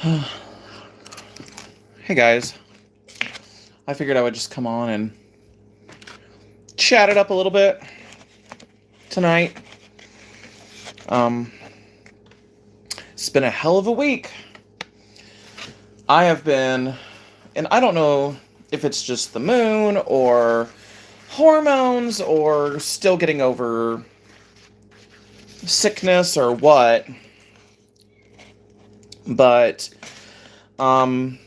Hey guys, I figured I would just come on and chat it up a little bit tonight. Um, it's been a hell of a week. I have been, and I don't know if it's just the moon or hormones or still getting over sickness or what, but I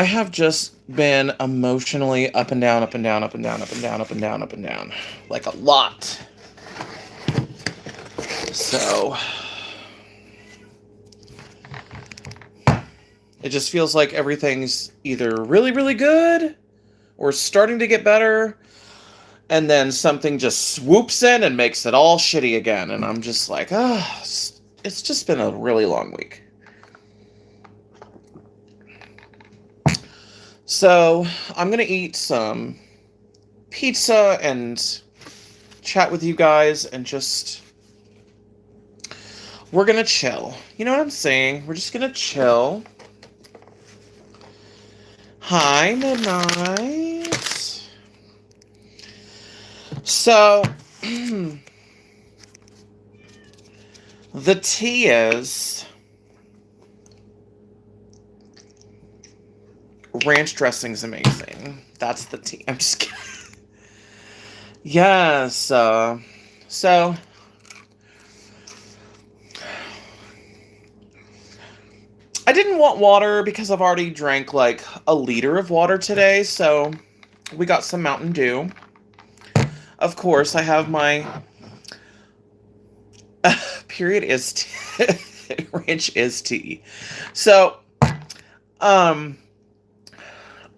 have just been emotionally up and down, up and down, up and down, up and down, up and down, up and down. Like a lot. So it just feels like everything's either really, really good or starting to get better, and then something just swoops in and makes it all shitty again. And I'm just like, it's just been a really long week. So I'm going to eat some pizza and chat with you guys and just... we're going to chill. You know what I'm saying? We're just going to chill. Hi, Midnight. So, the tea is... ranch dressing's amazing. That's the tea. I'm just kidding. Yes. So, I didn't want water because I've already drank like a liter of water today. So, we got some Mountain Dew. Of course, I have my period is ranch is tea. So,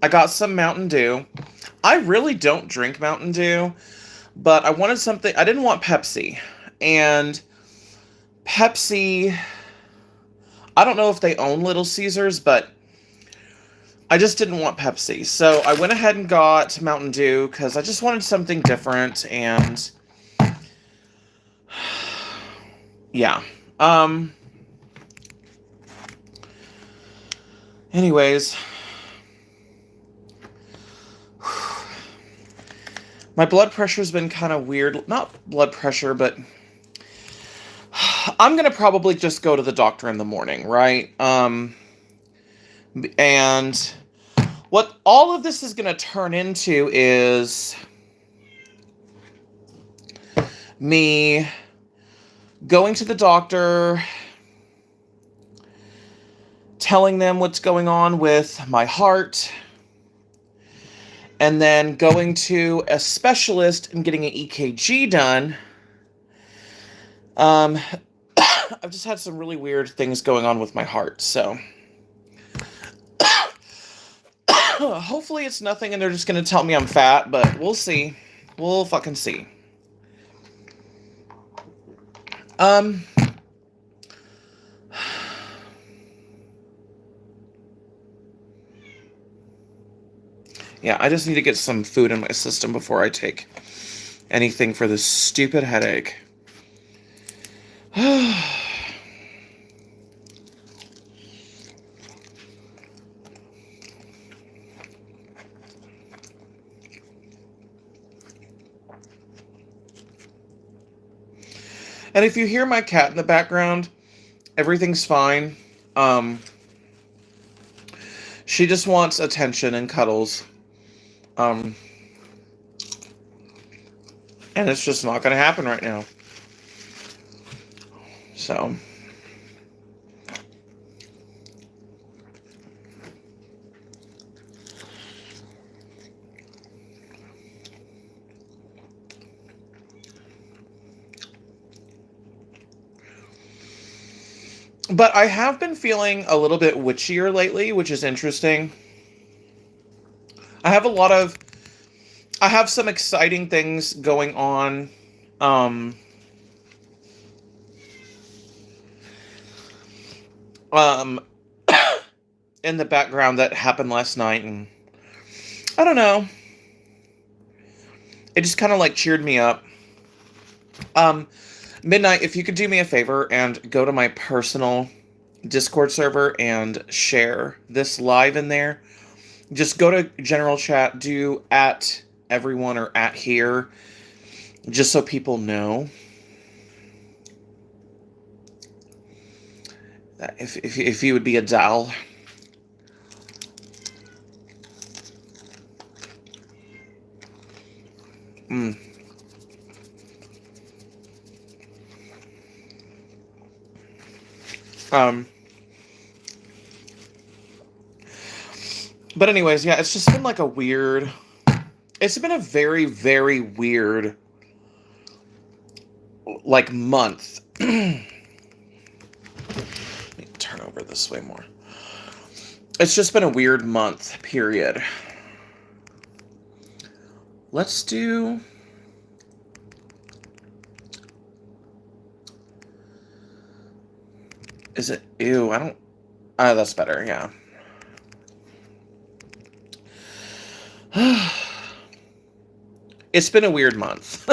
I got some Mountain Dew. I really don't drink Mountain Dew, but I wanted something. I didn't want Pepsi. And Pepsi, I don't know if they own Little Caesars, but I just didn't want Pepsi. So I went ahead and got Mountain Dew because I just wanted something different. And yeah. Anyways, my blood pressure's been kind of weird. Not blood pressure, but I'm going to probably just go to the doctor in the morning, right? And what all of this is going to turn into is me going to the doctor, telling them what's going on with my heart, and then going to a specialist and getting an EKG done. I've just had some really weird things going on with my heart, so hopefully it's nothing and they're just going to tell me I'm fat, but we'll see. We'll fucking see. Yeah, I just need to get some food in my system before I take anything for this stupid headache. And if you hear my cat in the background, everything's fine. She just wants attention and cuddles. And it's just not going to happen right now. So. But I have been feeling a little bit witchier lately, which is interesting. I have some exciting things going on. In the background that happened last night, and I don't know. It just kind of like cheered me up. Midnight, if you could do me a favor and go to my personal Discord server and share this live in there. Just go to general chat, do at everyone or at here, just so people know. If you would be a doll. But anyways, yeah, it's just been like a weird... It's been a very, very weird, like, month. Let me turn over this way more. It's just been a weird month, period. Let's do... Is it... Ew, I don't... that's better, yeah. It's been a weird month.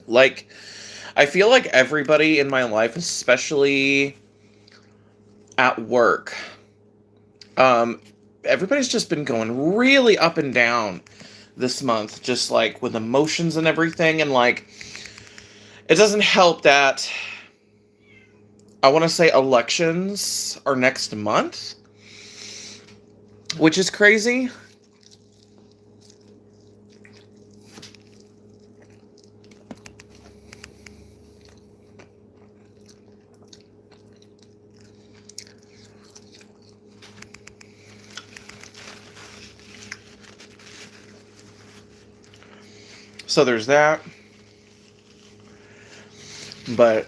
Like, I feel like everybody in my life, especially at work, everybody's just been going really up and down this month, just like with emotions and everything. And like, it doesn't help that I want to say elections are next month, which is crazy. So there's that. But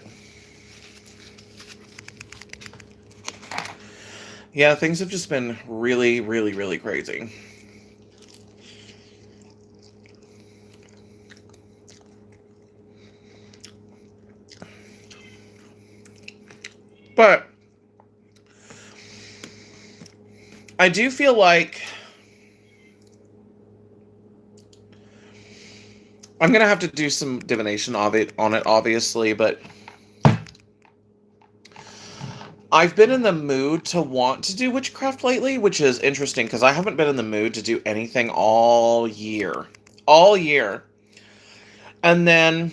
yeah, things have just been really, really, really crazy. But I do feel like I'm going to have to do some divination on it, obviously, but I've been in the mood to want to do witchcraft lately, which is interesting because I haven't been in the mood to do anything all year. All year. And then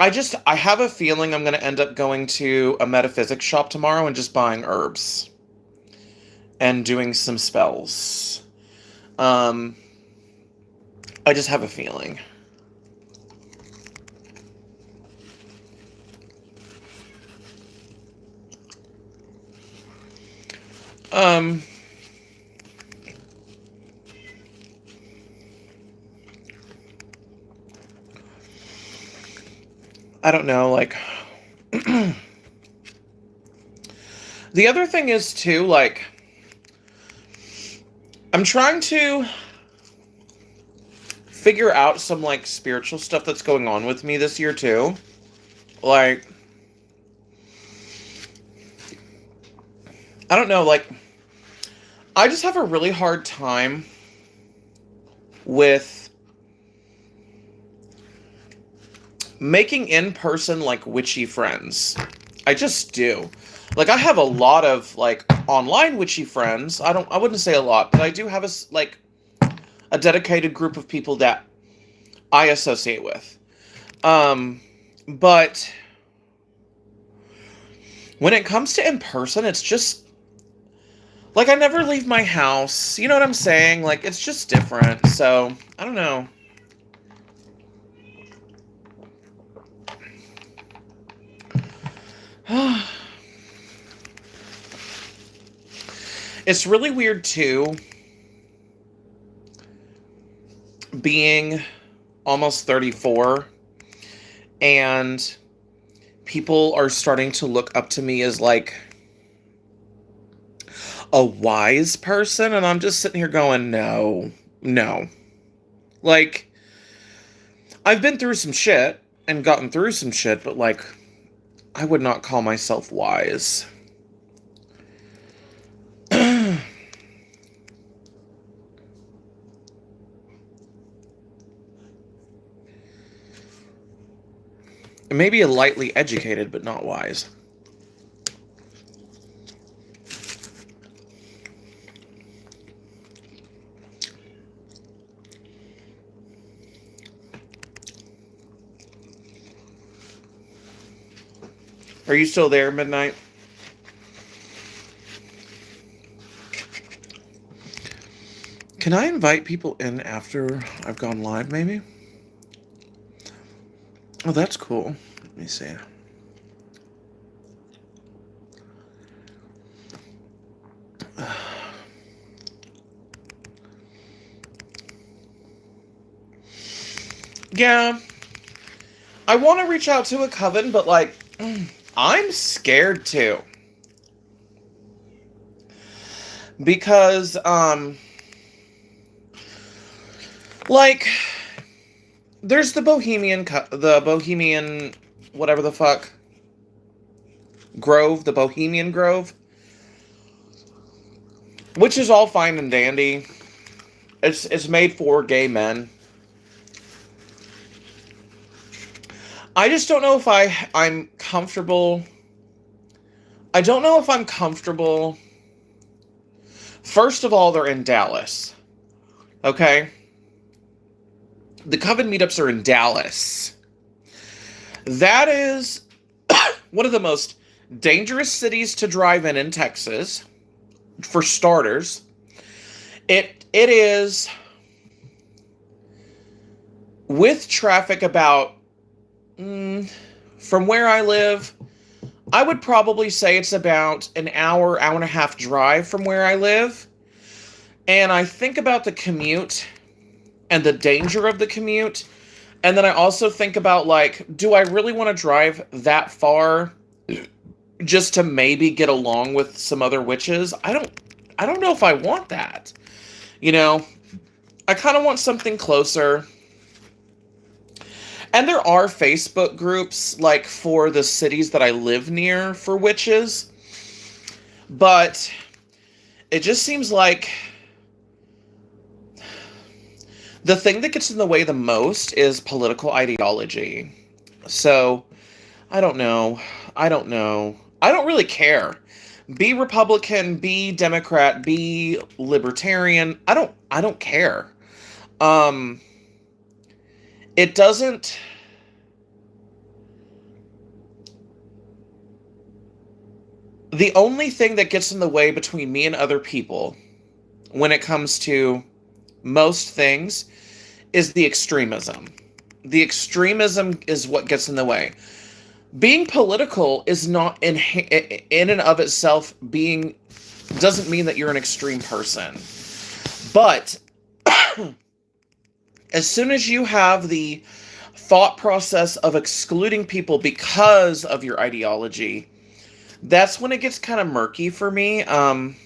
I have a feeling I'm going to end up going to a metaphysics shop tomorrow and just buying herbs and doing some spells. I just have a feeling. I don't know, like, the other thing is, too, like, I'm trying to figure out some, like, spiritual stuff that's going on with me this year, too. Like, I don't know, like, I just have a really hard time with making in-person, like, witchy friends. I just do. Like, I have a lot of, like, online witchy friends. I wouldn't say a lot, but I do have a dedicated group of people that I associate with. But when it comes to in-person, it's just, like, I never leave my house. You know what I'm saying? Like, it's just different. So, I don't know. It's really weird, too, being almost 34, and people are starting to look up to me as, like, a wise person, and I'm just sitting here going, no. Like, I've been through some shit, and gotten through some shit, but, like, I would not call myself wise. Maybe a lightly educated, but not wise. Are you still there, Midnight? Can I invite people in after I've gone live, maybe? Oh, that's cool. Let me see. Yeah. I want to reach out to a coven, but, like, I'm scared to. Because, like, there's the Bohemian, whatever the fuck, Grove, the Bohemian Grove, which is all fine and dandy. It's made for gay men. I just don't know if I'm comfortable. I don't know if I'm comfortable. First of all, they're in Dallas. Okay? The Coven meetups are in Dallas. That is one of the most dangerous cities to drive in Texas, for starters. It is, with traffic about, from where I live, I would probably say it's about an hour and a half drive from where I live. And I think about the commute and the danger of the commute. And then I also think about, like, do I really want to drive that far just to maybe get along with some other witches? I don't know if I want that. You know, I kind of want something closer. And there are Facebook groups, like, for the cities that I live near for witches. But it just seems like the thing that gets in the way the most is political ideology. So, I don't know. I don't really care. Be Republican, be Democrat, be Libertarian. I don't care. It doesn't... The only thing that gets in the way between me and other people when it comes to most things is the extremism. The extremism is what gets in the way. Being political is not in and of itself doesn't mean that you're an extreme person. But as soon as you have the thought process of excluding people because of your ideology, that's when it gets kind of murky for me. And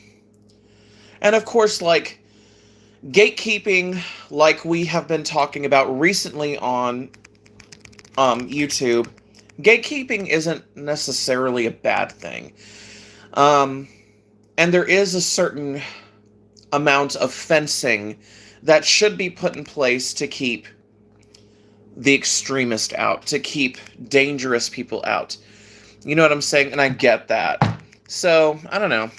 of course, like, gatekeeping, like we have been talking about recently on YouTube, gatekeeping isn't necessarily a bad thing. And there is a certain amount of fencing that should be put in place to keep the extremist out, to keep dangerous people out. You know what I'm saying? And I get that. So, I don't know.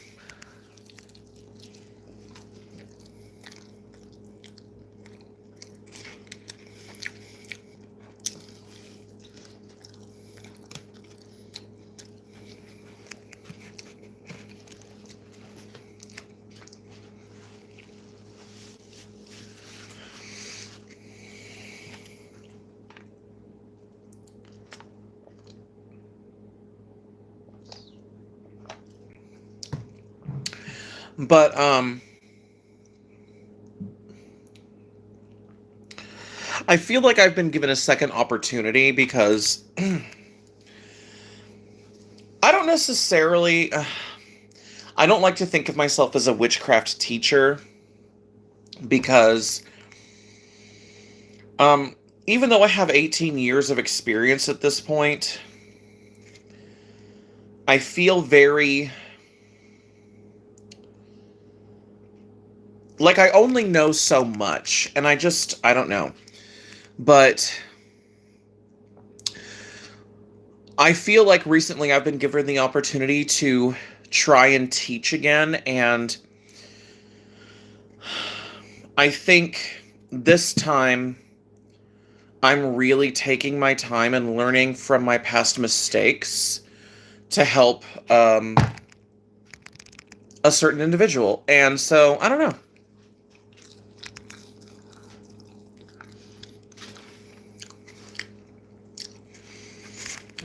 But, I feel like I've been given a second opportunity because I don't necessarily... I don't like to think of myself as a witchcraft teacher because, even though I have 18 years of experience at this point, I feel very... like I only know so much, and I don't know. But I feel like recently I've been given the opportunity to try and teach again, and I think this time I'm really taking my time and learning from my past mistakes to help a certain individual. And so, I don't know.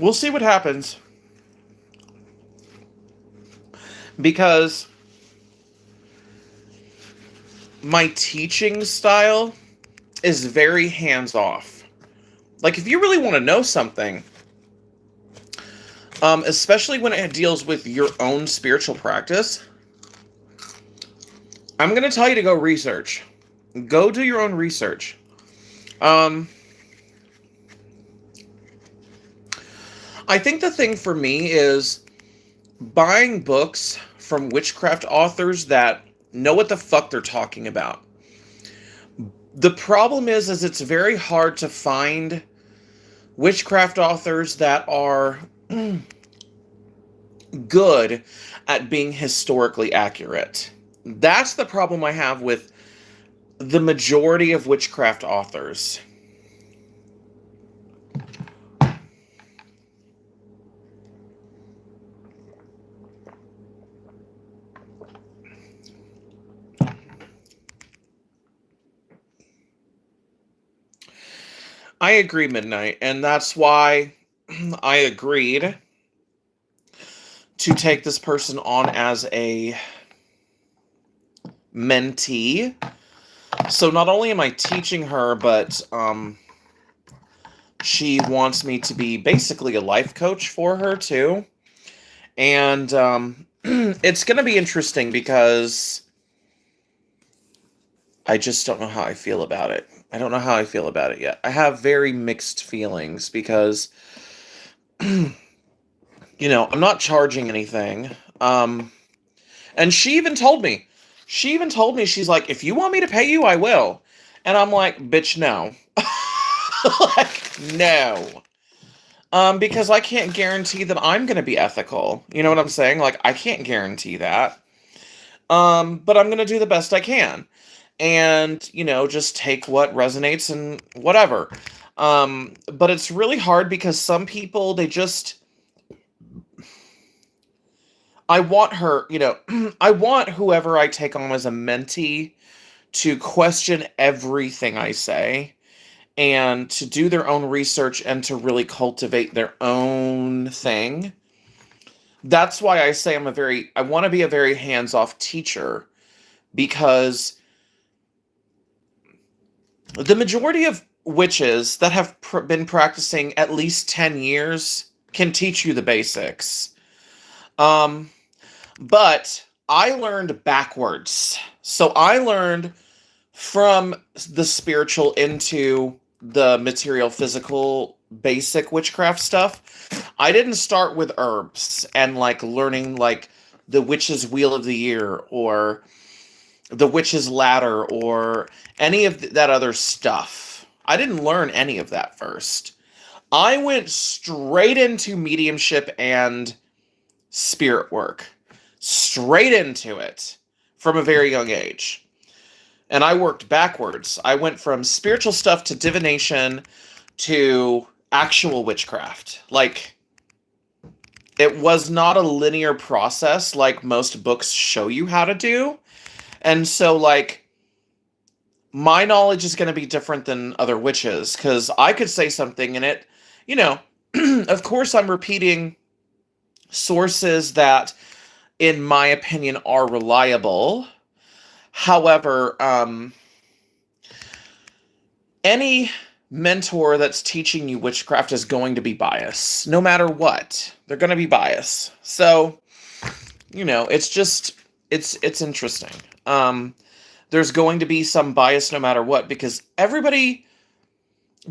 We'll see what happens. Because my teaching style is very hands-off. Like, if you really want to know something, especially when it deals with your own spiritual practice, I'm going to tell you to go research. Go do your own research. I think the thing for me is buying books from witchcraft authors that know what the fuck they're talking about. The problem is it's very hard to find witchcraft authors that are good at being historically accurate. That's the problem I have with the majority of witchcraft authors. I agree, Midnight, and that's why I agreed to take this person on as a mentee. So not only am I teaching her, but she wants me to be basically a life coach for her too. And it's going to be interesting because I just don't know how I feel about it. I don't know how I feel about it yet. I have very mixed feelings because, I'm not charging anything. And she even told me, she's like, if you want me to pay you, I will. And I'm like, bitch, no. Like, no. Because I can't guarantee that I'm going to be ethical. You know what I'm saying? Like, I can't guarantee that. But I'm going to do the best I can. And, just take what resonates and whatever. But it's really hard because some people, I want her, I want whoever I take on as a mentee to question everything I say and to do their own research and to really cultivate their own thing. That's why I say I want to be a very hands-off teacher, because the majority of witches that have been practicing at least 10 years can teach you the basics. But I learned backwards. So I learned from the spiritual into the material, physical, basic witchcraft stuff. I didn't start with herbs and learning the witch's wheel of the year or the witch's ladder or any of that other stuff. I didn't learn any of that first. I went straight into mediumship and spirit work. Straight into it from a very young age. And I worked backwards. I went from spiritual stuff to divination to actual witchcraft. It was not a linear process like most books show you how to do. And so, my knowledge is going to be different than other witches, because I could say something in it, of course I'm repeating sources that, in my opinion, are reliable. However, any mentor that's teaching you witchcraft is going to be biased. No matter what, they're going to be biased. So, it's interesting. There's going to be some bias no matter what, because everybody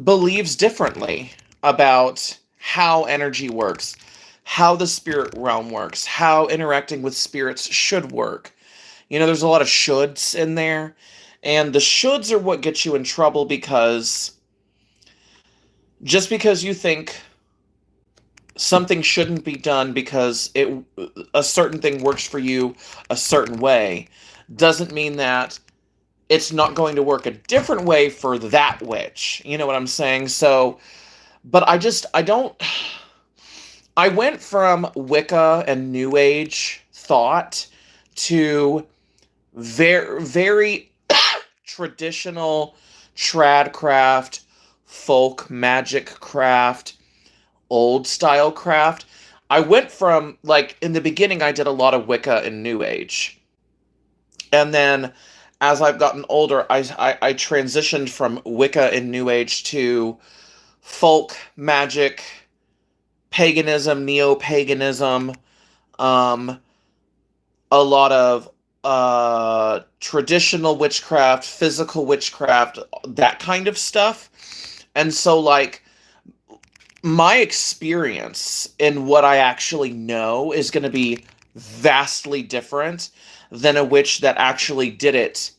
believes differently about how energy works, how the spirit realm works, how interacting with spirits should work. There's a lot of shoulds in there, and the shoulds are what get you in trouble, because just because you think something shouldn't be done because a certain thing works for you a certain way doesn't mean that it's not going to work a different way for that witch. You know what I'm saying? So, but I don't. I went from Wicca and New Age thought to very traditional tradcraft, folk magic craft, old style craft. I went from, like, in the beginning, I did a lot of Wicca and New Age. And then as I've gotten older, I transitioned from Wicca and New Age to folk magic, paganism, neo paganism, um, a lot of traditional witchcraft, physical witchcraft, that kind of stuff. And so, like, my experience in what I actually know is going to be vastly different than a witch that actually did it.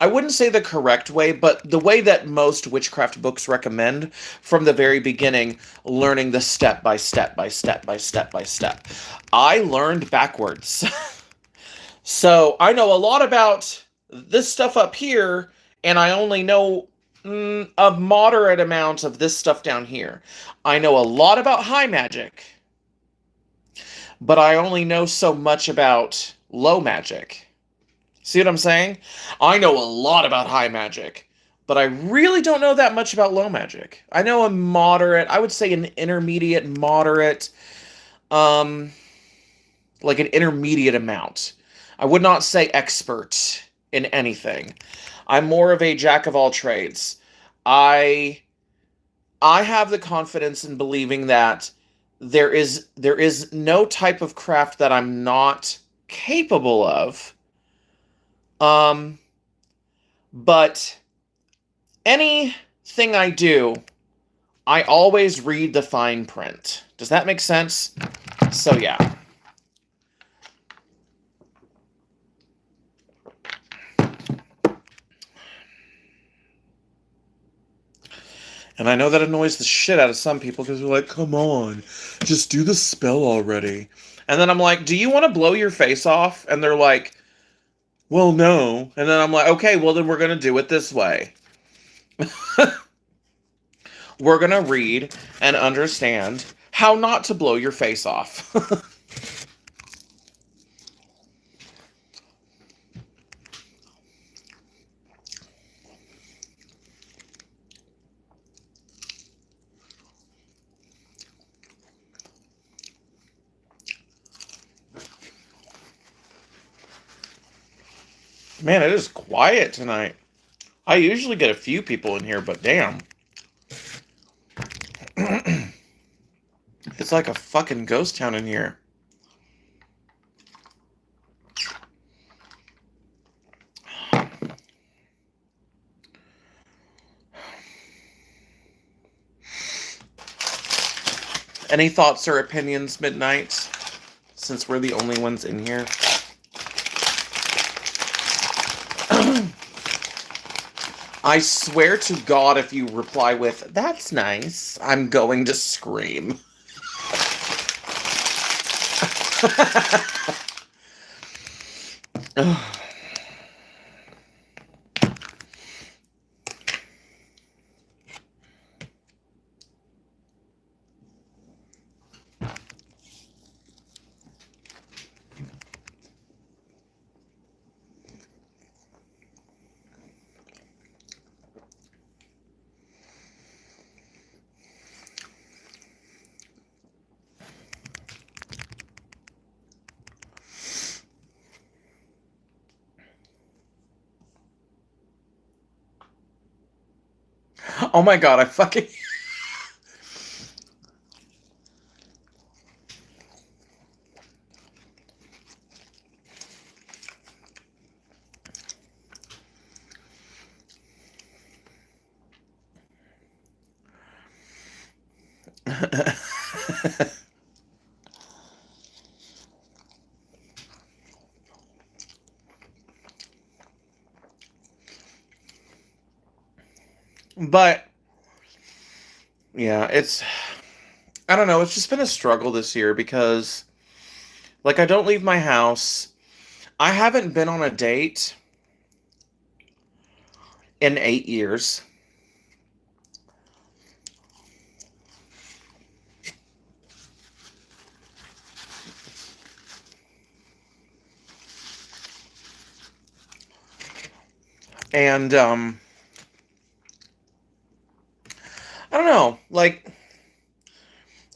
I wouldn't say the correct way, but the way that most witchcraft books recommend from the very beginning, learning the step by step by step by step by step. I learned backwards. So I know a lot about this stuff up here, and I only know a moderate amount of this stuff down here. I know a lot about high magic, but I only know so much about low magic. See what I'm saying? I know a lot about high magic, but I really don't know that much about low magic. I know a moderate, I would say an intermediate, moderate, um, like an intermediate amount. I would not say expert in anything. I'm more of a jack of all trades. I I have the confidence in believing that there is no type of craft that I'm not capable of. Um, but anything I do, I always read the fine print. Does that make sense? So yeah. And I know that annoys the shit out of some people because they're like, come on, just do the spell already. And then I'm like, do you want to blow your face off? And they're like, well, no. And then I'm like, okay, well, then we're going to do it this way. We're going to read and understand how not to blow your face off. Man, it is quiet tonight. I usually get a few people in here, but damn. It's like a fucking ghost town in here. Any thoughts or opinions, Midnight? Since we're the only ones in here. I swear to God, if you reply with, that's nice, I'm going to scream. Oh my God, I fucking... But, yeah, it's... I don't know, it's just been a struggle this year because, like, I don't leave my house. I haven't been on a date in 8 years. And, I don't know, like,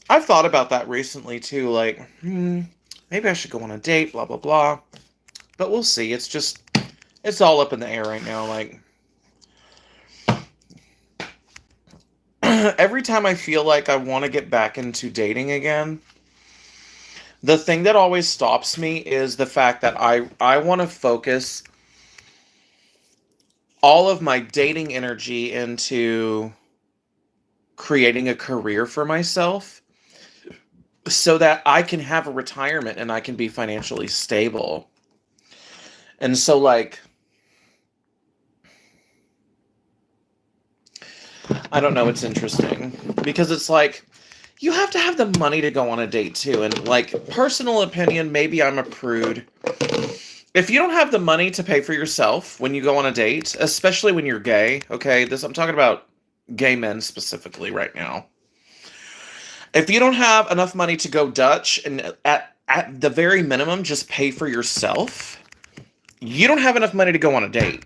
I've thought about that recently too, like, maybe I should go on a date, blah, blah, blah. But we'll see. It's all up in the air right now. Like, every time I feel like I want to get back into dating again, the thing that always stops me is the fact that I want to focus all of my dating energy into creating a career for myself so that I can have a retirement and I can be financially stable. And so, like, I don't know, it's interesting because it's like you have to have the money to go on a date too. And, like, personal opinion, maybe I'm a prude. If you don't have the money to pay for yourself when you go on a date, especially when you're gay, okay, I'm talking about gay men specifically right now. If you don't have enough money to go Dutch and at the very minimum just pay for yourself, you don't have enough money to go on a date.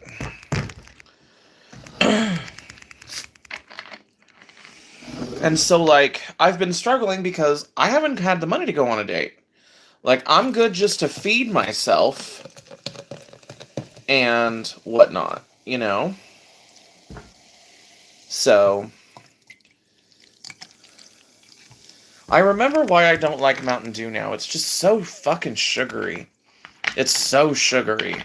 And so, like, I've been struggling because I haven't had the money to go on a date. Like, I'm good just to feed myself and whatnot, you know? So, I remember why I don't like Mountain Dew now. It's just so fucking sugary. It's so sugary.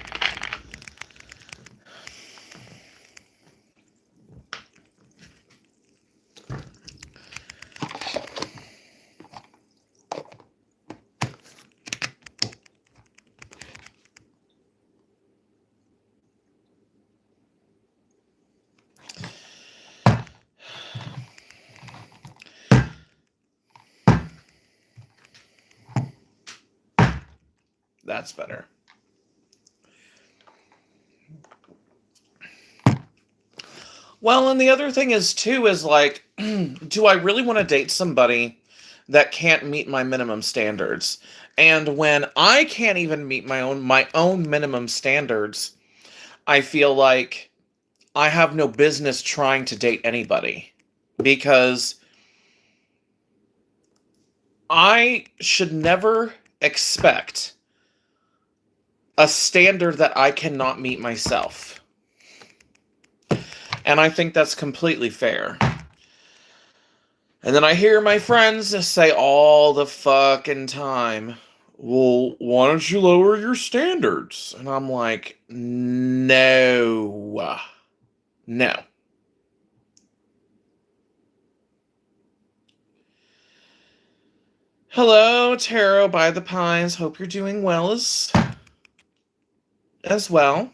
That's better. Well, and the other thing is, too, is like, do I really want to date somebody that can't meet my minimum standards? And when I can't even meet my own minimum standards, I feel like I have no business trying to date anybody. Because I should never expect a standard that I cannot meet myself. And I think that's completely fair. And then I hear my friends say all the fucking time, well, why don't you lower your standards? And I'm like, no. No. Hello, Tarot by the Pines. Hope you're doing well as well.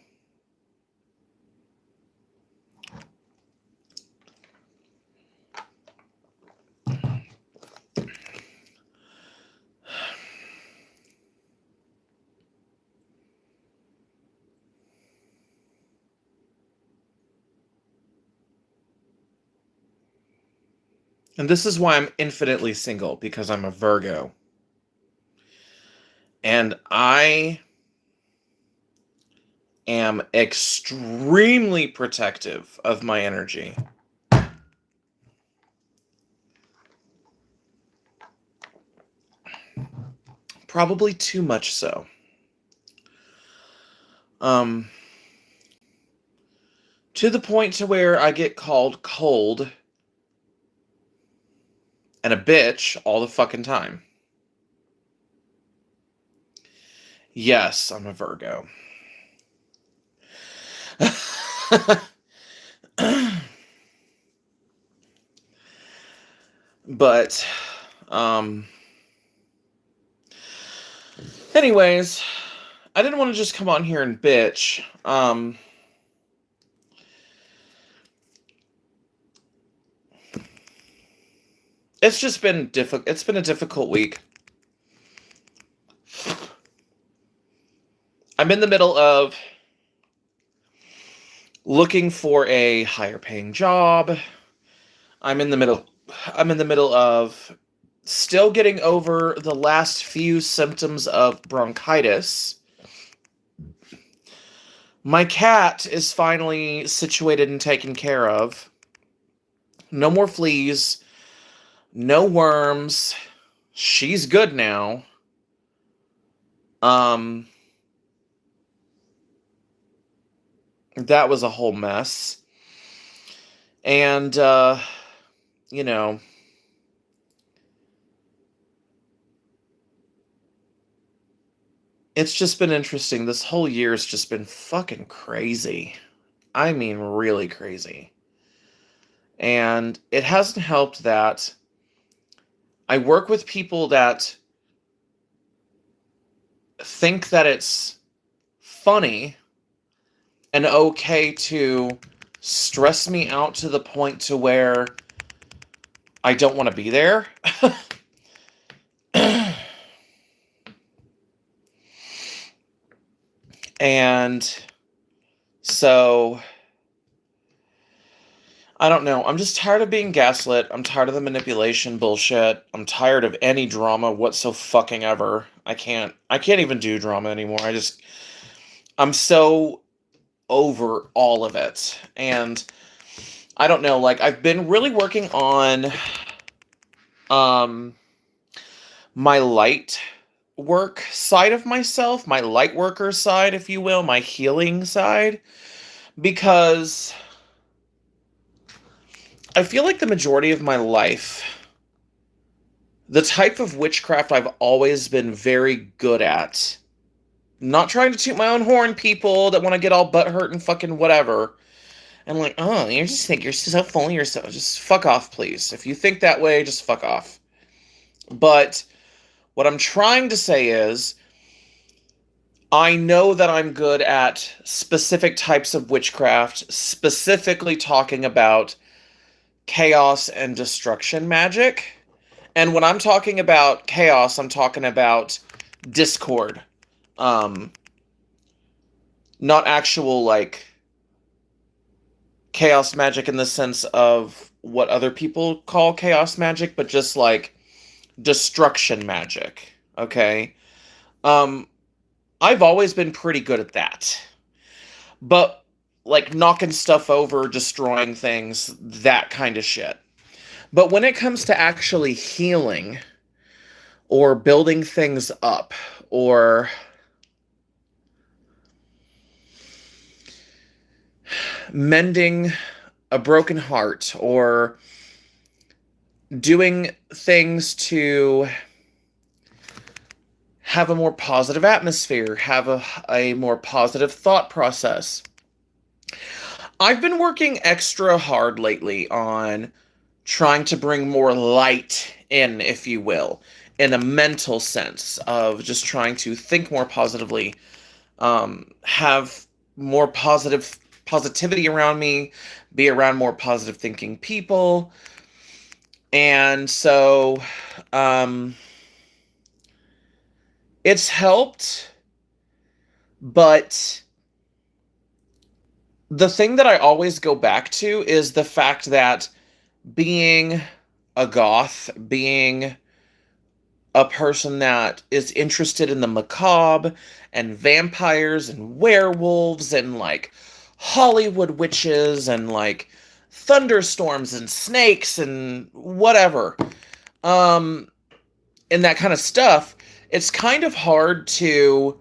And this is why I'm infinitely single, because I'm a Virgo. And I am extremely protective of my energy. Probably too much so. To the point to where I get called cold and a bitch all the fucking time. Yes, I'm a Virgo. But, anyways, I didn't want to just come on here and bitch. it's just been difficult. It's been a difficult week. I'm in the middle of looking for a higher paying job. I'm in the middle of still getting over the last few symptoms of bronchitis. My cat is finally situated and taken care of. No more fleas, no worms. She's good now. That was a whole mess. And you know, it's just been interesting. This whole year's just been fucking crazy. I mean, really crazy. And it hasn't helped that I work with people that think that it's funny and okay to stress me out to the point to where I don't want to be there. And so, I don't know. I'm just tired of being gaslit. I'm tired of the manipulation bullshit. I'm tired of any drama whatsoever. I can't even do drama anymore. I'm so over all of it. And I don't know, like, I've been really working on my light work side of myself, my light worker side, if you will, my healing side, because I feel like the majority of my life, the type of witchcraft I've always been very good at, not trying to toot my own horn, people that want to get all butthurt and fucking whatever, and like, oh, you just think you're so full of yourself. Just fuck off, please. If you think that way, just fuck off. But what I'm trying to say is, I know that I'm good at specific types of witchcraft, specifically talking about chaos and destruction magic. And when I'm talking about chaos, I'm talking about discord. Not actual, like, chaos magic in the sense of what other people call chaos magic, but just, like, destruction magic, okay? I've always been pretty good at that. But, like, knocking stuff over, destroying things, that kind of shit. But when it comes to actually healing, or building things up, or mending a broken heart, or doing things to have a more positive atmosphere, have a more positive thought process. I've been working extra hard lately on trying to bring more light in, if you will, in a mental sense of just trying to think more positively, have more positivity around me, be around more positive thinking people. And so, it's helped, but the thing that I always go back to is the fact that being a goth, being a person that is interested in the macabre and vampires and werewolves and, like, Hollywood witches and, like, thunderstorms and snakes and whatever, and that kind of stuff, it's kind of hard to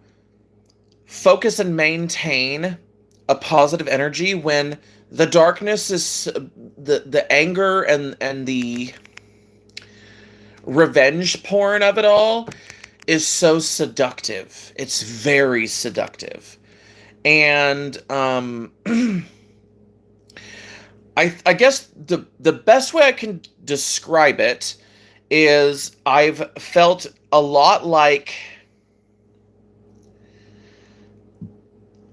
focus and maintain a positive energy when the darkness is the anger and the revenge porn of it all is so seductive. It's very seductive. And I guess the best way I can describe it is I've felt a lot like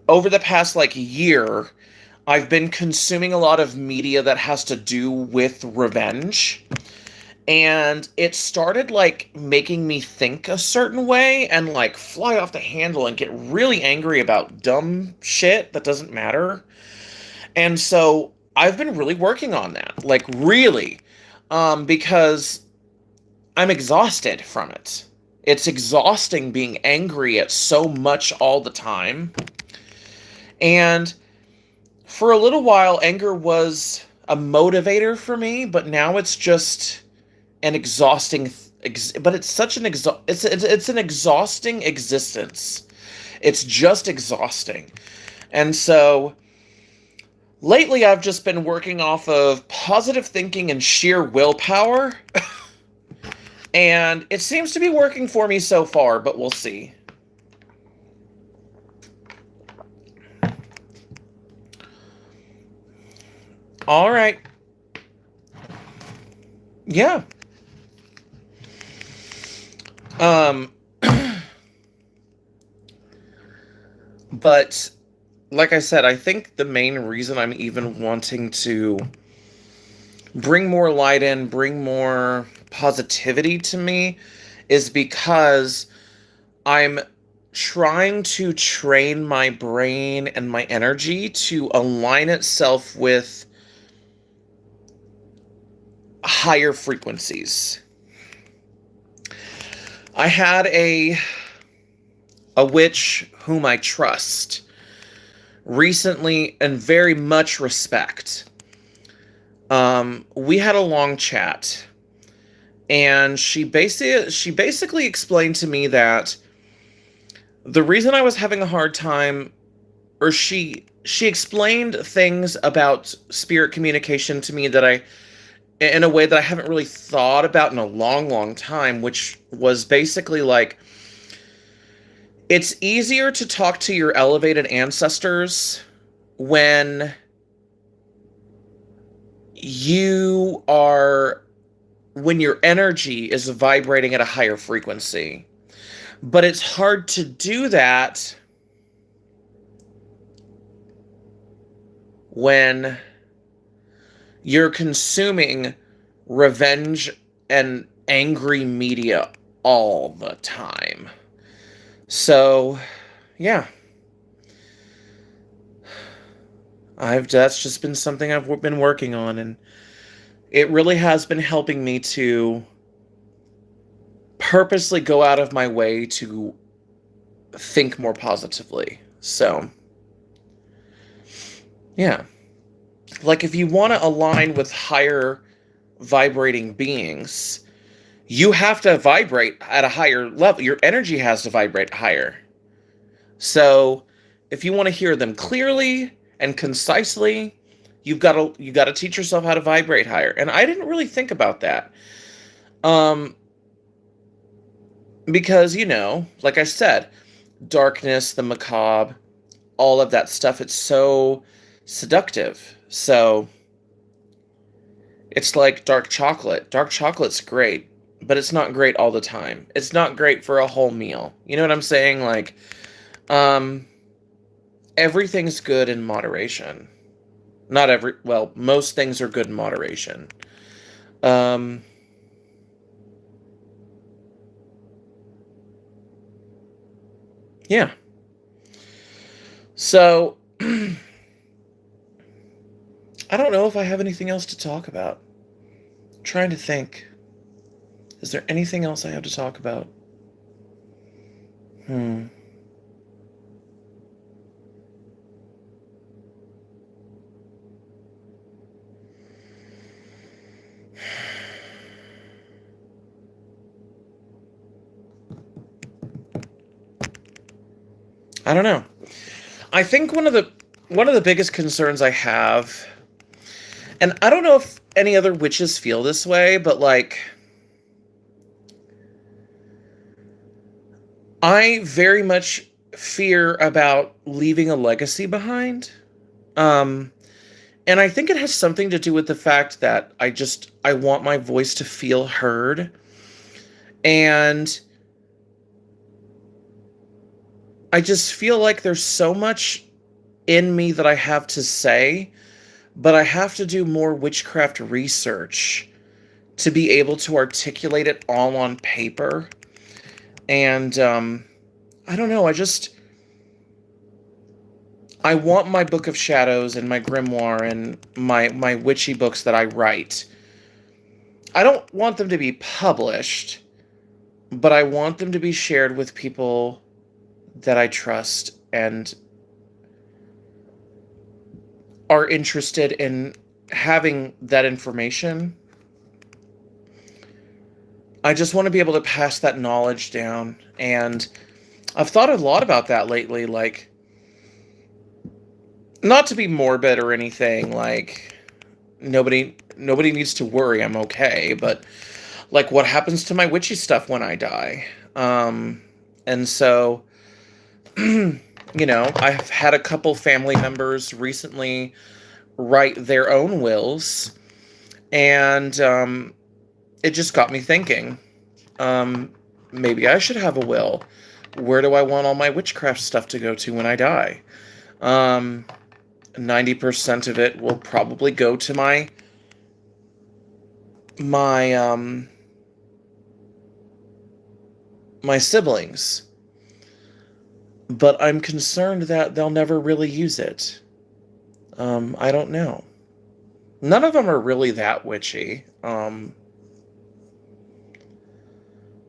over the past, like, year, I've been consuming a lot of media that has to do with revenge. And it started like making me think a certain way and like fly off the handle and get really angry about dumb shit that doesn't matter. And so I've been really working on that, like really, because I'm exhausted from it. It's exhausting being angry at so much all the time. And for a little while, anger was a motivator for me, but now it's just an exhausting, but it's such an it's an exhausting existence. It's just exhausting. And so lately I've just been working off of positive thinking and sheer willpower. And it seems to be working for me so far, but we'll see. All right. Yeah. But like I said, I think the main reason I'm even wanting to bring more light in, bring more positivity to me is because I'm trying to train my brain and my energy to align itself with higher frequencies. I had a witch whom I trust recently and very much respect. We had a long chat, and she basically explained to me that the reason I was having a hard time, or she explained things about spirit communication to me that in a way that I haven't really thought about in a long, long time, which was basically like, it's easier to talk to your elevated ancestors when when your energy is vibrating at a higher frequency. But it's hard to do that when you're consuming revenge and angry media all the time. So, yeah. That's just been something I've been working on, and it really has been helping me to purposely go out of my way to think more positively. So, yeah. Like, if you want to align with higher vibrating beings, you have to vibrate at a higher level. Your energy has to vibrate higher. So, if you want to hear them clearly and concisely, you got to teach yourself how to vibrate higher. And I didn't really think about that. Because, like I said, darkness, the macabre, all of that stuff, it's so seductive. So it's like dark chocolate. Dark chocolate's great, but it's not great all the time. It's not great for a whole meal. You know what I'm saying? Like, everything's good in moderation. Most things are good in moderation. Yeah. So, I don't know if I have anything else to talk about. I'm trying to think. Is there anything else I have to talk about? I don't know. I think one of the biggest concerns I have, and I don't know if any other witches feel this way, but like, I very much fear about leaving a legacy behind. And I think it has something to do with the fact that I want my voice to feel heard. And I just feel like there's so much in me that I have to say, but I have to do more witchcraft research to be able to articulate it all on paper. And I don't know, I want my Book of Shadows and my grimoire and my witchy books that I write. I don't want them to be published, but I want them to be shared with people that I trust and are interested in having that information. I just want to be able to pass that knowledge down. And I've thought a lot about that lately, like, not to be morbid or anything, like, nobody needs to worry, I'm okay, but, like, what happens to my witchy stuff when I die? And so, I've had a couple family members recently write their own wills, and it just got me thinking, maybe I should have a will. Where do I want all my witchcraft stuff to go to when I die? 90% of it will probably go to my siblings. But I'm concerned that they'll never really use it. I don't know. None of them are really that witchy. But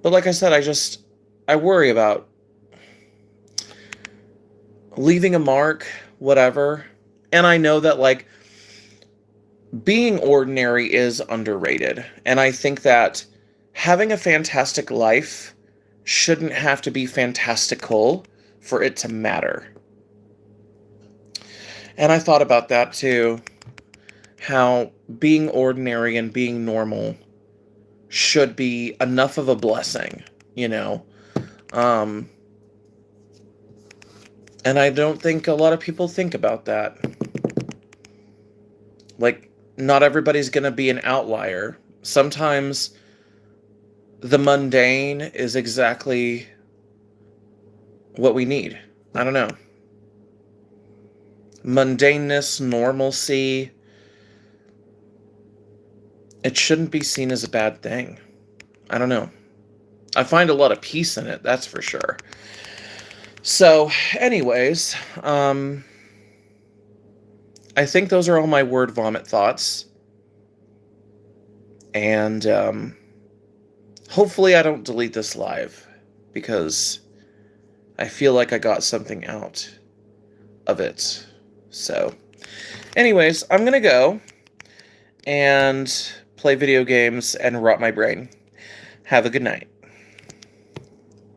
like I said, I worry about leaving a mark, whatever. And I know that, like, being ordinary is underrated. And I think that having a fantastic life shouldn't have to be fantastical for it to matter. And I thought about that too. How being ordinary and being normal should be enough of a blessing, And I don't think a lot of people think about that. Like, not everybody's going to be an outlier. Sometimes the mundane is exactly what we need. I don't know. Mundaneness, normalcy, it shouldn't be seen as a bad thing. I don't know. I find a lot of peace in it, that's for sure. So, anyways, I think those are all my word vomit thoughts. And hopefully I don't delete this live, because I feel like I got something out of it. So, anyways, I'm going to go and play video games and rot my brain. Have a good night.